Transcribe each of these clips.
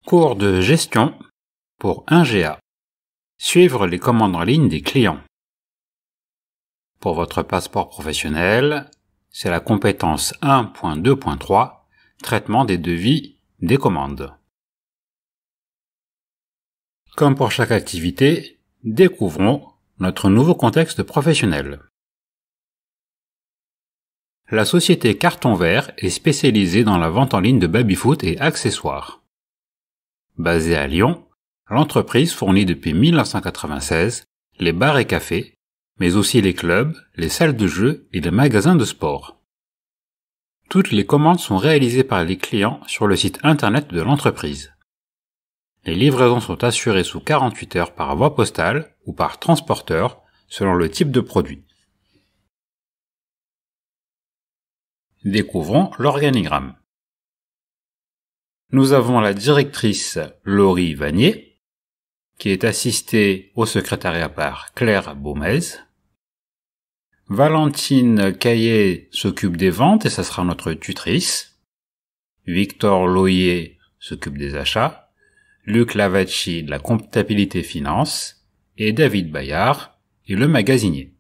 Cours de gestion pour 1GA. Suivre les commandes en ligne des clients. Pour votre passeport professionnel, c'est la compétence 1.2.3, traitement des devis des commandes. Comme pour chaque activité, découvrons notre nouveau contexte professionnel. La société Carton Vert est spécialisée dans la vente en ligne de baby-foot et accessoires. Basée à Lyon, l'entreprise fournit depuis 1996 les bars et cafés, mais aussi les clubs, les salles de jeux et les magasins de sport. Toutes les commandes sont réalisées par les clients sur le site internet de l'entreprise. Les livraisons sont assurées sous 48 heures par voie postale ou par transporteur selon le type de produit. Découvrons l'organigramme. Nous avons la directrice Laurie Vanier, qui est assistée au secrétariat par Claire Baumez. Valentine Caillet s'occupe des ventes et ça sera notre tutrice. Victor Loyer s'occupe des achats. Luc Lavacci de la comptabilité finance. Et David Bayard est le magasinier.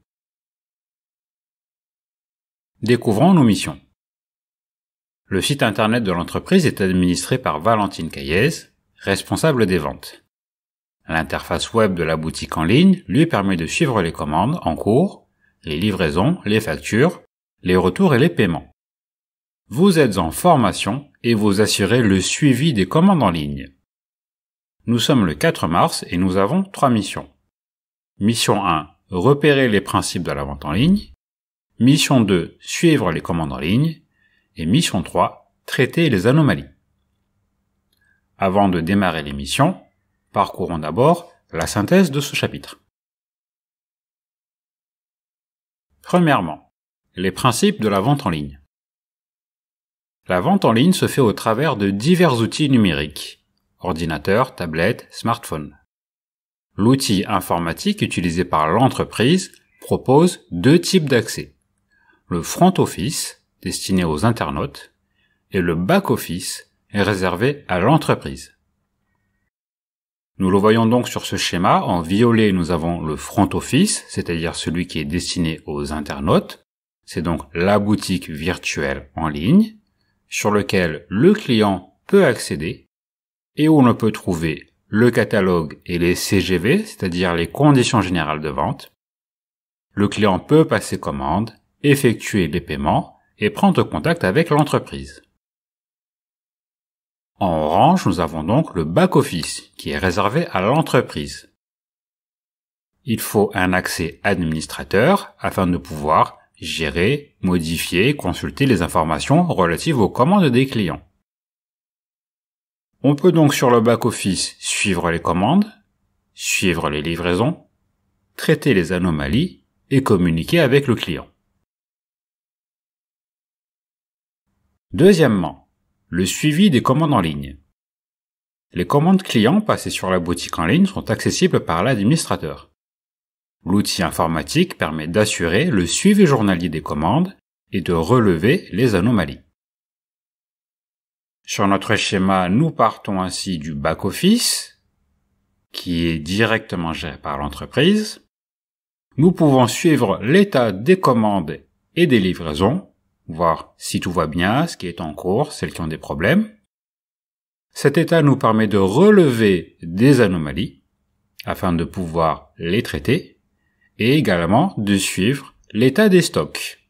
Découvrons nos missions. Le site internet de l'entreprise est administré par Valentine Caillet, responsable des ventes. L'interface web de la boutique en ligne lui permet de suivre les commandes en cours, les livraisons, les factures, les retours et les paiements. Vous êtes en formation et vous assurez le suivi des commandes en ligne. Nous sommes le 4 mars et nous avons 3 missions. Mission 1, repérer les principes de la vente en ligne. Mission 2, suivre les commandes en ligne. Et mission 3, traiter les anomalies. Avant de démarrer les missions, parcourons d'abord la synthèse de ce chapitre. Premièrement, les principes de la vente en ligne. La vente en ligne se fait au travers de divers outils numériques, ordinateur, tablette, smartphone. L'outil informatique utilisé par l'entreprise propose 2 types d'accès. Le front office, destiné aux internautes, et le back-office est réservé à l'entreprise. Nous le voyons donc sur ce schéma. En violet, nous avons le front office, c'est-à-dire celui qui est destiné aux internautes. C'est donc la boutique virtuelle en ligne, sur lequel le client peut accéder, et où l'on peut trouver le catalogue et les CGV, c'est-à-dire les conditions générales de vente. Le client peut passer commande, effectuer les paiements, et prendre contact avec l'entreprise. En orange, nous avons donc le back-office, qui est réservé à l'entreprise. Il faut un accès administrateur afin de pouvoir gérer, modifier, consulter les informations relatives aux commandes des clients. On peut donc sur le back-office suivre les commandes, suivre les livraisons, traiter les anomalies et communiquer avec le client. Deuxièmement, le suivi des commandes en ligne. Les commandes clients passées sur la boutique en ligne sont accessibles par l'administrateur. L'outil informatique permet d'assurer le suivi journalier des commandes et de relever les anomalies. Sur notre schéma, nous partons ainsi du back-office, qui est directement géré par l'entreprise. Nous pouvons suivre l'état des commandes et des livraisons, voir si tout va bien, ce qui est en cours, celles qui ont des problèmes. Cet état nous permet de relever des anomalies afin de pouvoir les traiter et également de suivre l'état des stocks.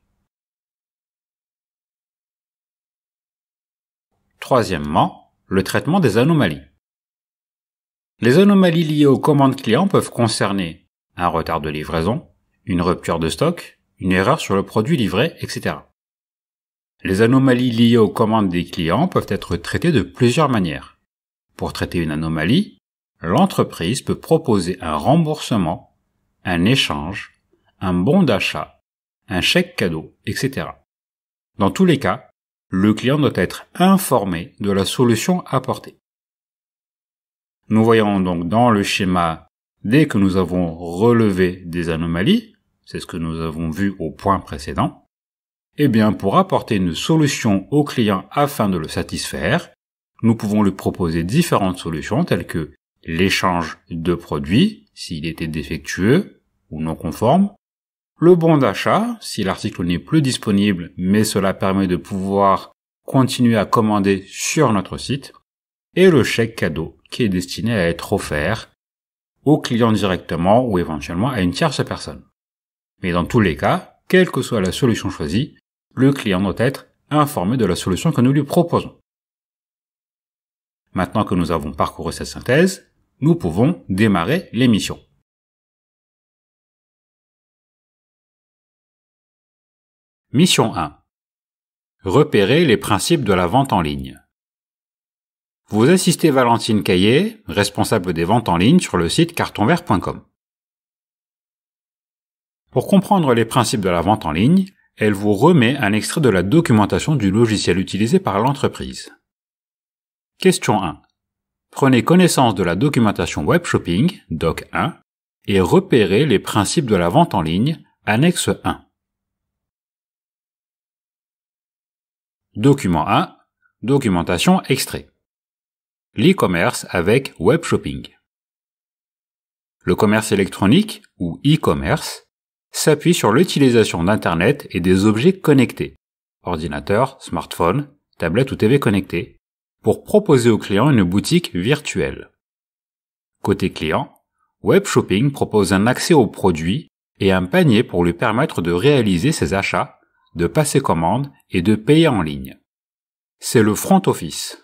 Troisièmement, le traitement des anomalies. Les anomalies liées aux commandes clients peuvent concerner un retard de livraison, une rupture de stock, une erreur sur le produit livré, etc. Les anomalies liées aux commandes des clients peuvent être traitées de plusieurs manières. Pour traiter une anomalie, l'entreprise peut proposer un remboursement, un échange, un bon d'achat, un chèque cadeau, etc. Dans tous les cas, le client doit être informé de la solution apportée. Nous voyons donc dans le schéma, dès que nous avons relevé des anomalies, c'est ce que nous avons vu au point précédent, Eh bien, pour apporter une solution au client afin de le satisfaire, Nous pouvons lui proposer différentes solutions telles que l'échange de produits, s'il était défectueux ou non conforme, le bon d'achat, si l'article n'est plus disponible, mais cela permet de pouvoir continuer à commander sur notre site, et le chèque cadeau, qui est destiné à être offert au client directement ou éventuellement à une tierce personne. Mais dans tous les cas, quelle que soit la solution choisie, le client doit être informé de la solution que nous lui proposons. Maintenant que nous avons parcouru cette synthèse, nous pouvons démarrer l'émission. Mission 1. Repérer les principes de la vente en ligne. Vous assistez Valentine Caillé, responsable des ventes en ligne sur le site cartonvert.com. Pour comprendre les principes de la vente en ligne, elle vous remet un extrait de la documentation du logiciel utilisé par l'entreprise. Question 1. Prenez connaissance de la documentation Web Shopping, Doc 1, et repérez les principes de la vente en ligne, Annexe 1. Document 1. Documentation extrait. L'e-commerce avec Web Shopping. Le commerce électronique, ou e-commerce, s'appuie sur l'utilisation d'Internet et des objets connectés, ordinateur, smartphone, tablette ou TV connectée, pour proposer aux clients une boutique virtuelle. Côté client, Web Shopping propose un accès aux produits et un panier pour lui permettre de réaliser ses achats, de passer commande et de payer en ligne. C'est le front office.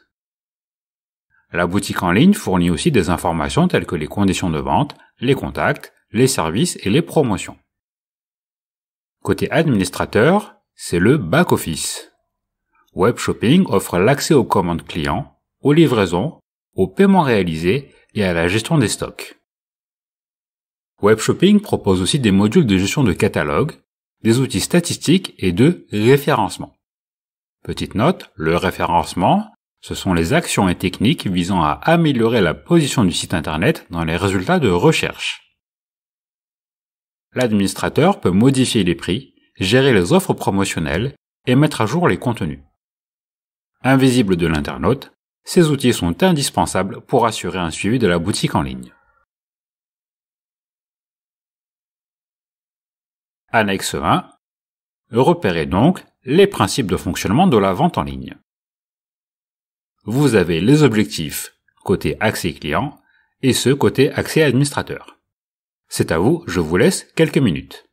La boutique en ligne fournit aussi des informations telles que les conditions de vente, les contacts, les services et les promotions. Côté administrateur, c'est le back-office. Web Shopping offre l'accès aux commandes clients, aux livraisons, aux paiements réalisés et à la gestion des stocks. Web Shopping propose aussi des modules de gestion de catalogue, des outils statistiques et de référencement. Petite note, le référencement, ce sont les actions et techniques visant à améliorer la position du site internet dans les résultats de recherche. L'administrateur peut modifier les prix, gérer les offres promotionnelles et mettre à jour les contenus. Invisibles de l'internaute, ces outils sont indispensables pour assurer un suivi de la boutique en ligne. Annexe 1. Repérez donc les principes de fonctionnement de la vente en ligne. Vous avez les objectifs côté accès client et ceux côté accès administrateur. C'est à vous, je vous laisse quelques minutes.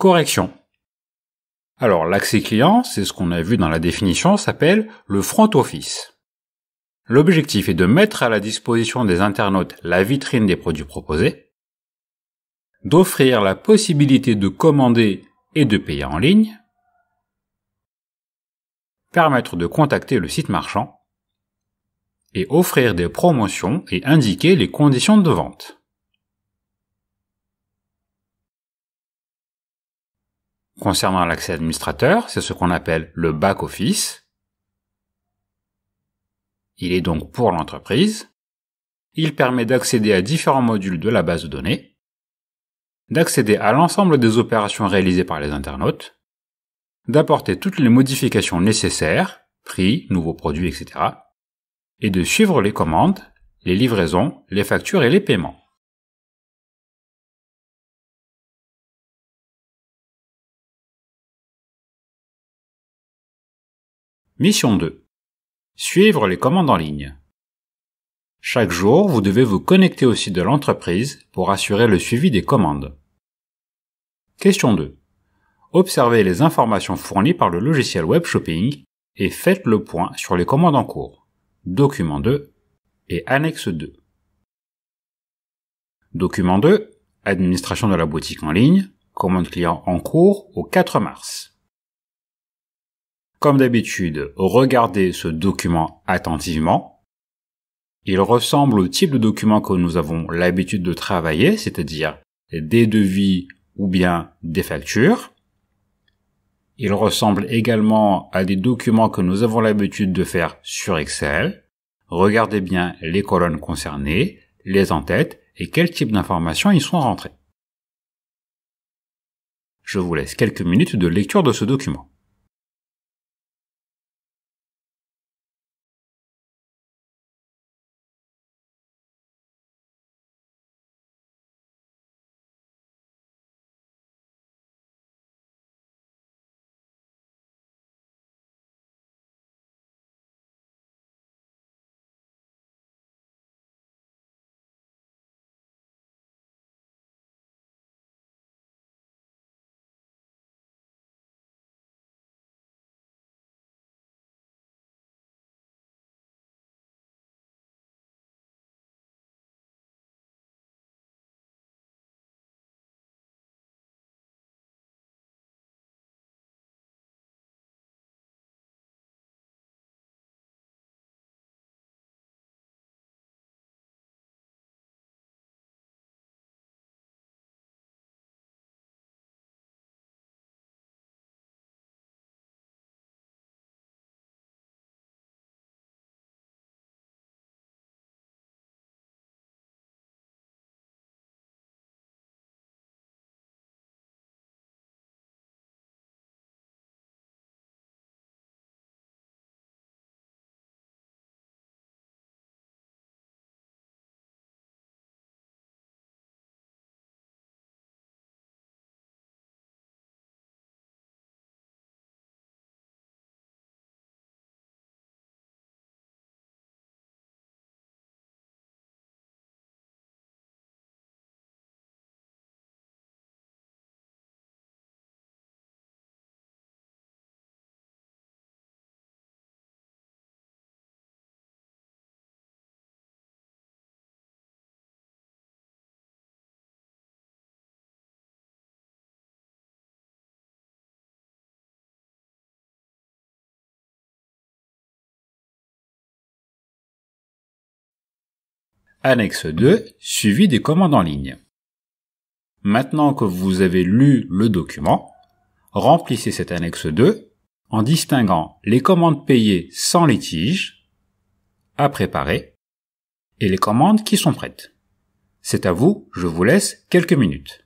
Correction. Alors, l'accès client, c'est ce qu'on a vu dans la définition, s'appelle le front office. L'objectif est de mettre à la disposition des internautes la vitrine des produits proposés, d'offrir la possibilité de commander et de payer en ligne, permettre de contacter le site marchand, et offrir des promotions et indiquer les conditions de vente. Concernant l'accès administrateur, c'est ce qu'on appelle le back-office. Il est donc pour l'entreprise. Il permet d'accéder à différents modules de la base de données, d'accéder à l'ensemble des opérations réalisées par les internautes, d'apporter toutes les modifications nécessaires, prix, nouveaux produits, etc., et de suivre les commandes, les livraisons, les factures et les paiements. Mission 2. Suivre les commandes en ligne. Chaque jour, vous devez vous connecter au site de l'entreprise pour assurer le suivi des commandes. Question 2. Observez les informations fournies par le logiciel web shopping et faites le point sur les commandes en cours. Document 2 et annexe 2. Document 2. Administration de la boutique en ligne. Commande client en cours au 4 mars. Comme d'habitude, regardez ce document attentivement. Il ressemble au type de document que nous avons l'habitude de travailler, c'est-à-dire des devis ou bien des factures. Il ressemble également à des documents que nous avons l'habitude de faire sur Excel. Regardez bien les colonnes concernées, les en-têtes et quel type d'informations y sont rentrées. Je vous laisse quelques minutes de lecture de ce document. Annexe 2, suivi des commandes en ligne. Maintenant que vous avez lu le document, remplissez cette annexe 2 en distinguant les commandes payées sans litige, à préparer, et les commandes qui sont prêtes. C'est à vous, je vous laisse quelques minutes.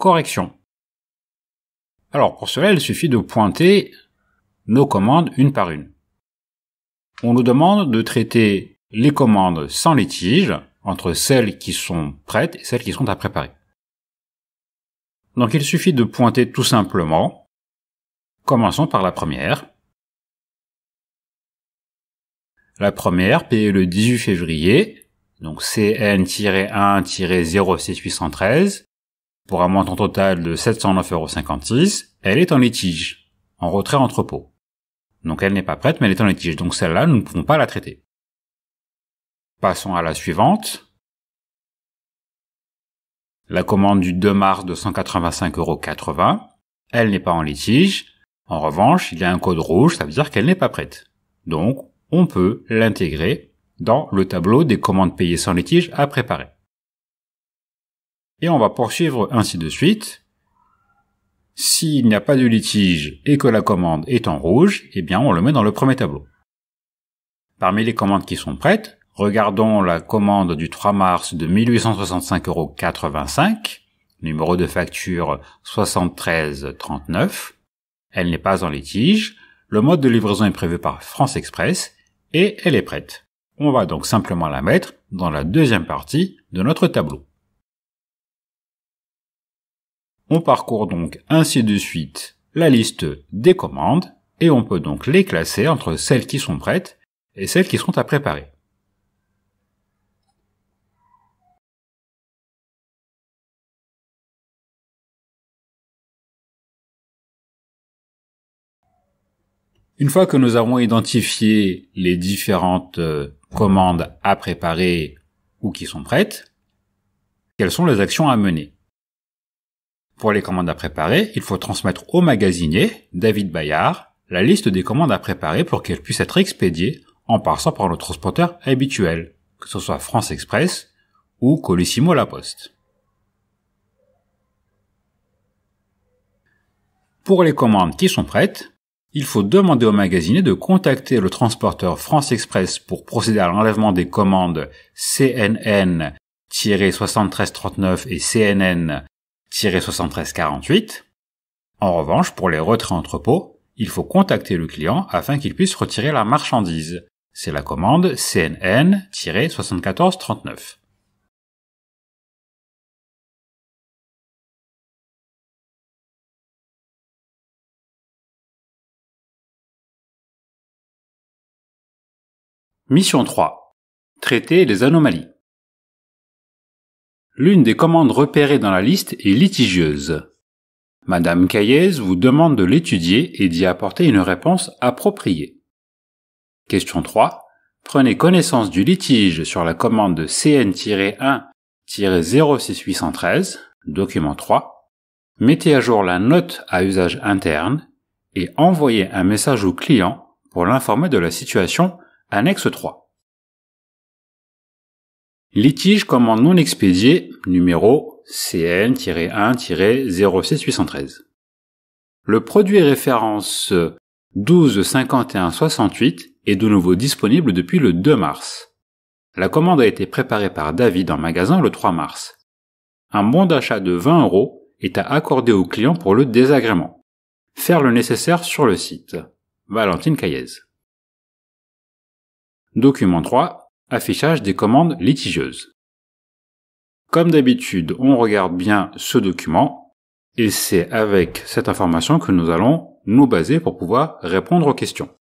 correction. Alors pour cela, il suffit de pointer nos commandes une par une. On nous demande de traiter les commandes sans litige entre celles qui sont prêtes et celles qui sont à préparer. Donc il suffit de pointer tout simplement. Commençons par la première. La première, payée le 18 février, donc CN-1-06813, pour un montant total de 709,56 €, elle est en litige, en retrait entrepôt. Donc elle n'est pas prête, mais elle est en litige. Donc celle-là, nous ne pouvons pas la traiter. Passons à la suivante. La commande du 2 mars de 185,80 €, elle n'est pas en litige. En revanche, il y a un code rouge, ça veut dire qu'elle n'est pas prête. Donc, on peut l'intégrer dans le tableau des commandes payées sans litige à préparer. Et on va poursuivre ainsi de suite. S'il n'y a pas de litige et que la commande est en rouge, eh bien on le met dans le premier tableau. Parmi les commandes qui sont prêtes, regardons la commande du 3 mars de 1865,85 €, numéro de facture 7339. Elle n'est pas en litige, le mode de livraison est prévu par France Express et elle est prête. On va donc simplement la mettre dans la deuxième partie de notre tableau. On parcourt donc ainsi de suite la liste des commandes et on peut donc les classer entre celles qui sont prêtes et celles qui sont à préparer. Une fois que nous avons identifié les différentes commandes à préparer ou qui sont prêtes, quelles sont les actions à mener? Pour les commandes à préparer, il faut transmettre au magasinier, David Bayard, la liste des commandes à préparer pour qu'elles puissent être expédiées en passant par le transporteur habituel, que ce soit France Express ou Colissimo La Poste. Pour les commandes qui sont prêtes, il faut demander au magasinier de contacter le transporteur France Express pour procéder à l'enlèvement des commandes CNN-7339 et CNN-7348. En revanche, pour les retraits entrepôt, il faut contacter le client afin qu'il puisse retirer la marchandise. C'est la commande CNN-7439. Mission 3. Traiter les anomalies. L'une des commandes repérées dans la liste est litigieuse. Madame Caillez vous demande de l'étudier et d'y apporter une réponse appropriée. Question 3. Prenez connaissance du litige sur la commande de CN-1-06813, document 3. Mettez à jour la note à usage interne et envoyez un message au client pour l'informer de la situation annexe 3. Litige commande non expédiée, numéro CN-1-06813. Le produit référence 125168 est de nouveau disponible depuis le 2 mars. La commande a été préparée par David en magasin le 3 mars. Un bon d'achat de 20 € est à accorder au client pour le désagrément. Faire le nécessaire sur le site. Valentine Caillez. Document 3. Affichage des commandes litigieuses. Comme d'habitude, on regarde bien ce document et c'est avec cette information que nous allons nous baser pour pouvoir répondre aux questions.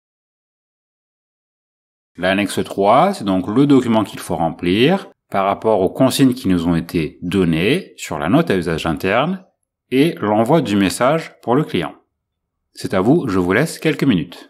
L'annexe 3, c'est donc le document qu'il faut remplir par rapport aux consignes qui nous ont été données sur la note à usage interne et l'envoi du message pour le client. C'est à vous, je vous laisse quelques minutes.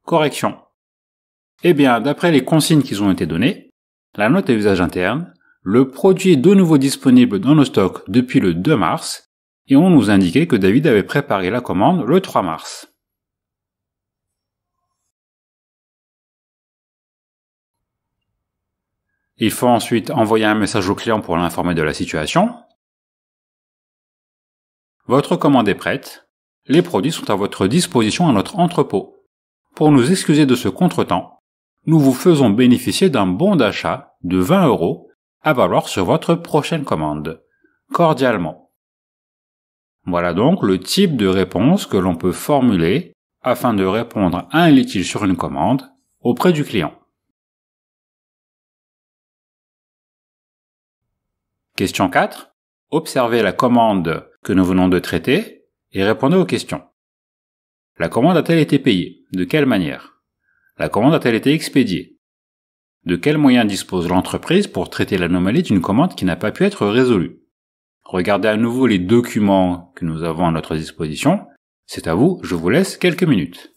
Correction. Eh bien, d'après les consignes qui ont été données, la note à usage interne, le produit est de nouveau disponible dans nos stocks depuis le 2 mars, et on nous indiquait que David avait préparé la commande le 3 mars. Il faut ensuite envoyer un message au client pour l'informer de la situation. Votre commande est prête. Les produits sont à votre disposition à notre entrepôt. Pour nous excuser de ce contretemps, nous vous faisons bénéficier d'un bon d'achat de 20 € à valoir sur votre prochaine commande. Cordialement. Voilà donc le type de réponse que l'on peut formuler afin de répondre à un litige sur une commande auprès du client. Question 4. Observez la commande que nous venons de traiter et répondez aux questions. La commande a-t-elle été payée? De quelle manière? La commande a-t-elle été expédiée? De quels moyens dispose l'entreprise pour traiter l'anomalie d'une commande qui n'a pas pu être résolue? Regardez à nouveau les documents que nous avons à notre disposition. C'est à vous, je vous laisse quelques minutes.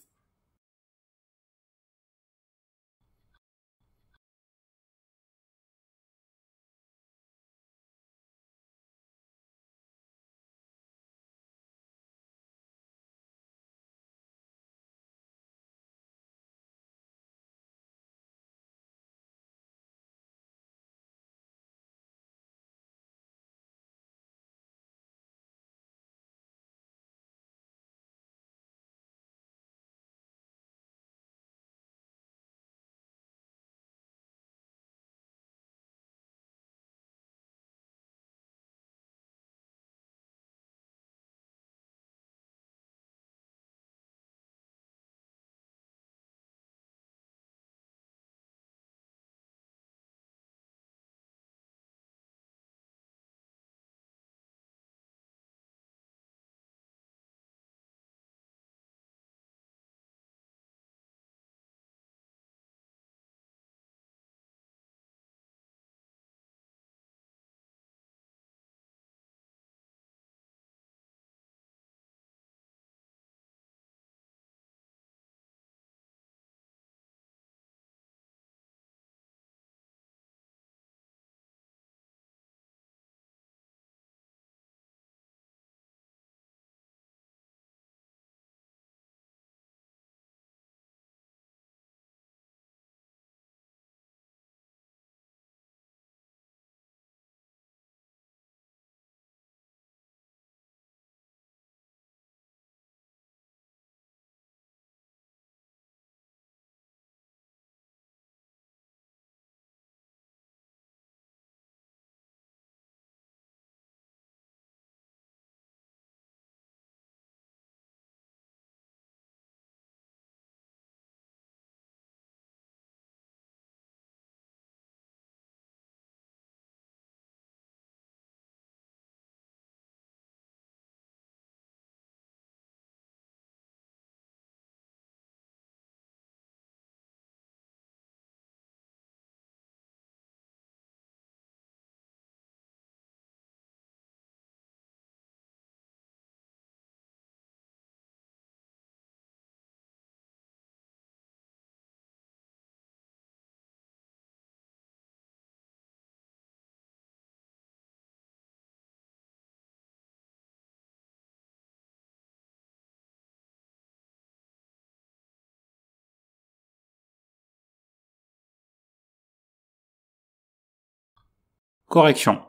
Correction.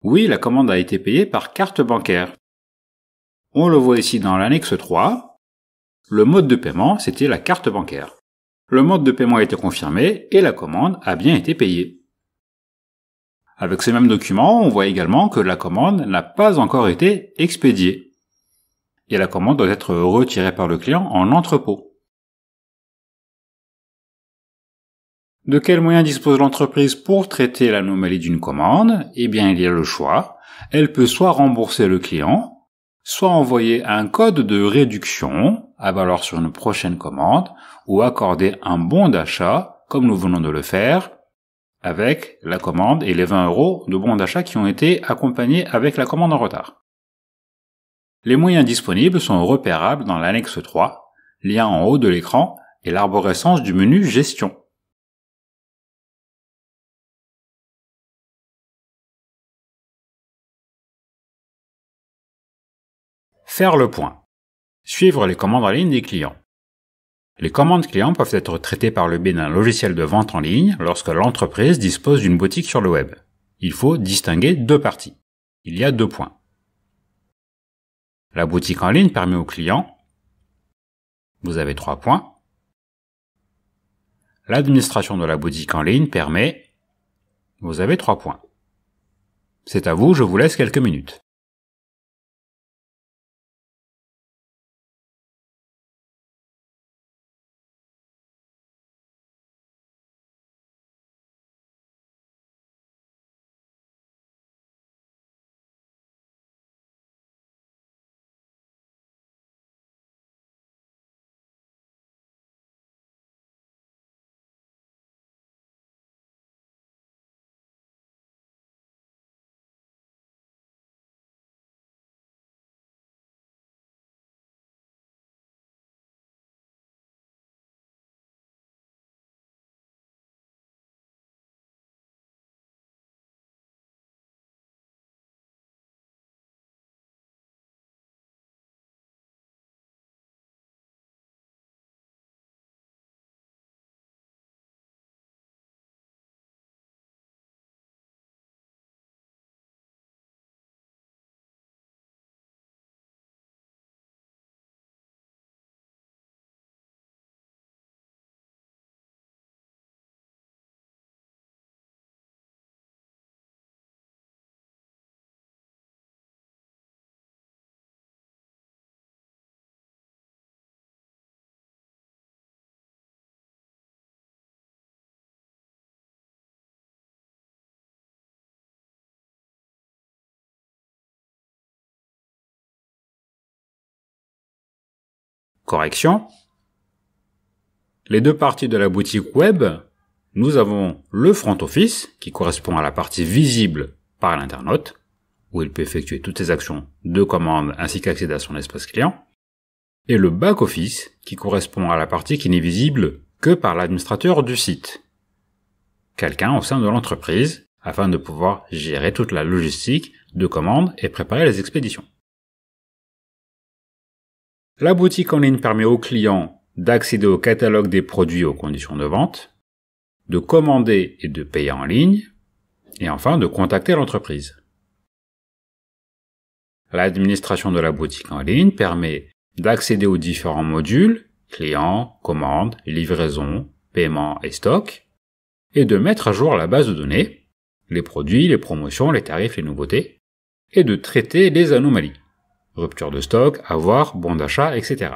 Oui, la commande a été payée par carte bancaire. On le voit ici dans l'annexe 3. Le mode de paiement, c'était la carte bancaire. Le mode de paiement a été confirmé et la commande a bien été payée. Avec ce même document, on voit également que la commande n'a pas encore été expédiée. Et la commande doit être retirée par le client en entrepôt. De quels moyens dispose l'entreprise pour traiter l'anomalie d'une commande? Eh bien, il y a le choix. Elle peut soit rembourser le client, soit envoyer un code de réduction à valoir sur une prochaine commande, ou accorder un bon d'achat, comme nous venons de le faire, avec la commande et les 20 € de bon d'achat qui ont été accompagnés avec la commande en retard. Les moyens disponibles sont repérables dans l'annexe 3, lien en haut de l'écran et l'arborescence du menu Gestion. Faire le point. Suivre les commandes en ligne des clients. Les commandes clients peuvent être traitées par le biais d'un logiciel de vente en ligne lorsque l'entreprise dispose d'une boutique sur le web. Il faut distinguer deux parties. Il y a 2 points. La boutique en ligne permet aux clients, vous avez 3 points. L'administration de la boutique en ligne permet, vous avez 3 points. C'est à vous, je vous laisse quelques minutes. Correction. Les deux parties de la boutique web, nous avons le front office, qui correspond à la partie visible par l'internaute, où il peut effectuer toutes ses actions de commande ainsi qu'accéder à son espace client, et le back office, qui correspond à la partie qui n'est visible que par l'administrateur du site, quelqu'un au sein de l'entreprise, afin de pouvoir gérer toute la logistique de commande et préparer les expéditions. La boutique en ligne permet aux clients d'accéder au catalogue des produits et aux conditions de vente, de commander et de payer en ligne, et enfin de contacter l'entreprise. L'administration de la boutique en ligne permet d'accéder aux différents modules, clients, commandes, livraison, paiement et stock, et de mettre à jour la base de données, les produits, les promotions, les tarifs, les nouveautés, et de traiter les anomalies. Rupture de stock, avoir, bon d'achat, etc.